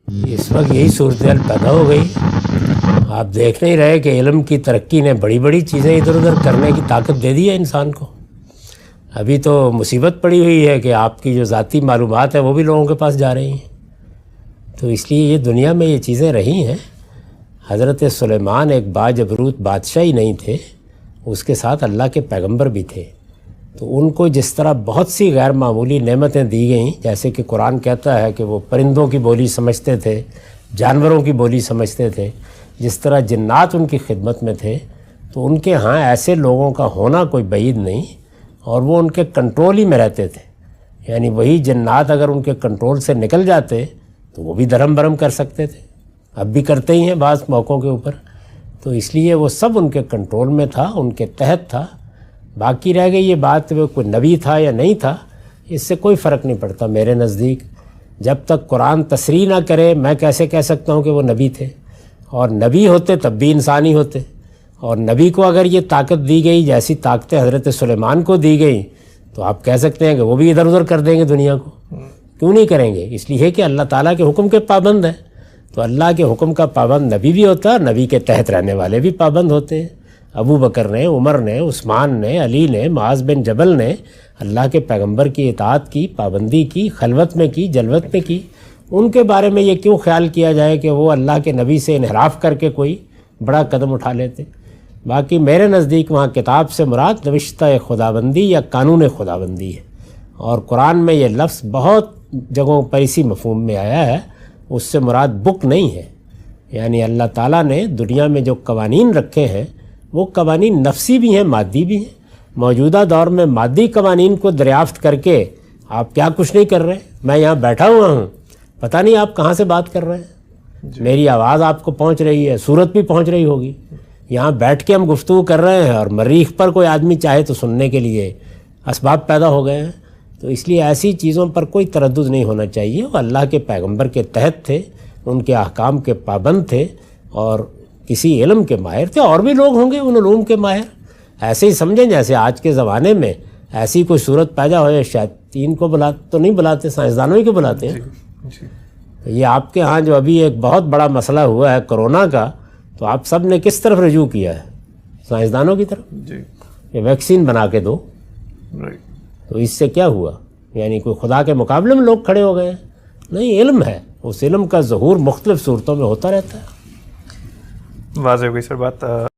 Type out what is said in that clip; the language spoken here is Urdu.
اس وقت یہی صورتحال پیدا ہو گئی. آپ دیکھ نہیں رہے کہ علم کی ترقی نے بڑی بڑی چیزیں ادھر ادھر کرنے کی طاقت دے دی ہے انسان کو. ابھی تو مصیبت پڑی ہوئی ہے کہ آپ کی جو ذاتی معلومات ہیں وہ بھی لوگوں کے پاس جا رہی ہیں. تو اس لیے یہ دنیا میں یہ چیزیں رہی ہیں. حضرت سلیمان ایک باجبروت بادشاہ ہی نہیں تھے، اس کے ساتھ اللہ کے پیغمبر بھی تھے. تو ان کو جس طرح بہت سی غیر معمولی نعمتیں دی گئیں، جیسے کہ قرآن کہتا ہے کہ وہ پرندوں کی بولی سمجھتے تھے، جانوروں کی بولی سمجھتے تھے، جس طرح جنات ان کی خدمت میں تھے، تو ان کے ہاں ایسے لوگوں کا ہونا کوئی بعید نہیں، اور وہ ان کے کنٹرول ہی میں رہتے تھے. یعنی وہی جنات اگر ان کے کنٹرول سے نکل جاتے تو وہ بھی درہم برہم کر سکتے تھے، اب بھی کرتے ہی ہیں بعض موقعوں کے اوپر. تو اس لیے وہ سب ان کے کنٹرول میں تھا، ان کے تحت تھا. باقی رہ گئی یہ بات وہ کوئی نبی تھا یا نہیں تھا، اس سے کوئی فرق نہیں پڑتا میرے نزدیک. جب تک قرآن تصریح نہ کرے میں کیسے کہہ سکتا ہوں کہ وہ نبی تھے؟ اور نبی ہوتے تب بھی انسانی ہوتے. اور نبی کو اگر یہ طاقت دی گئی جیسی طاقتیں حضرت سلیمان کو دی گئیں تو آپ کہہ سکتے ہیں کہ وہ بھی ادھر ادھر کر دیں گے دنیا کو. کیوں نہیں کریں گے؟ اس لیے کہ اللہ تعالیٰ کے حکم کے پابند ہیں. تو اللہ کے حکم کا پابند نبی بھی ہوتا ہے، نبی کے تحت رہنے والے بھی پابند ہوتے ہیں. ابو بکر نے، عمر نے، عثمان نے، علی نے، معاذ بن جبل نے اللہ کے پیغمبر کی اطاعت کی، پابندی کی، خلوت میں کی، جلوت میں کی. ان کے بارے میں یہ کیوں خیال کیا جائے کہ وہ اللہ کے نبی سے انحراف کر کے کوئی بڑا قدم اٹھا لیتے؟ باقی میرے نزدیک وہاں کتاب سے مراد نوشتہ خداوندی یا قانون خداوندی ہے. اور قرآن میں یہ لفظ بہت جگہوں پر اسی مفہوم میں آیا ہے. اس سے مراد بک نہیں ہے. یعنی اللہ تعالیٰ نے دنیا میں جو قوانین رکھے ہیں وہ قوانین نفسی بھی ہیں، مادی بھی ہیں. موجودہ دور میں مادی قوانین کو دریافت کر کے آپ کیا کچھ نہیں کر رہے. میں یہاں بیٹھا ہوا ہوں، پتہ نہیں آپ کہاں سے بات کر رہے ہیں. میری آواز آپ کو پہنچ رہی ہے، صورت بھی پہنچ رہی ہوگی. یہاں بیٹھ کے ہم گفتگو کر رہے ہیں اور مریخ پر کوئی آدمی چاہے تو سننے کے لیے اسباب پیدا ہو گئے ہیں. تو اس لیے ایسی چیزوں پر کوئی تردد نہیں ہونا چاہیے. وہ اللہ کے پیغمبر کے تحت تھے، ان کے احکام کے پابند تھے اور کسی علم کے ماہر تھے. اور بھی لوگ ہوں گے ان علوم کے ماہر. ایسے ہی سمجھیں جیسے آج کے زمانے میں ایسی کوئی صورت پیدا ہو، شیاطین کو تو نہیں بلاتے، سائنسدانوں ہی کو بلاتے ہیں. یہ آپ کے ہاں جو ابھی ایک بہت بڑا مسئلہ ہوا ہے کرونا کا، تو آپ سب نے کس طرف رجوع کیا ہے؟ سائنسدانوں کی طرف. یہ ویکسین بنا کے دو. تو اس سے کیا ہوا؟ یعنی کوئی خدا کے مقابلے میں لوگ کھڑے ہو گئے ہیں؟ نہیں، علم ہے. اس علم کا ظہور مختلف صورتوں میں ہوتا رہتا ہے. واضح ہو گئی سر بات.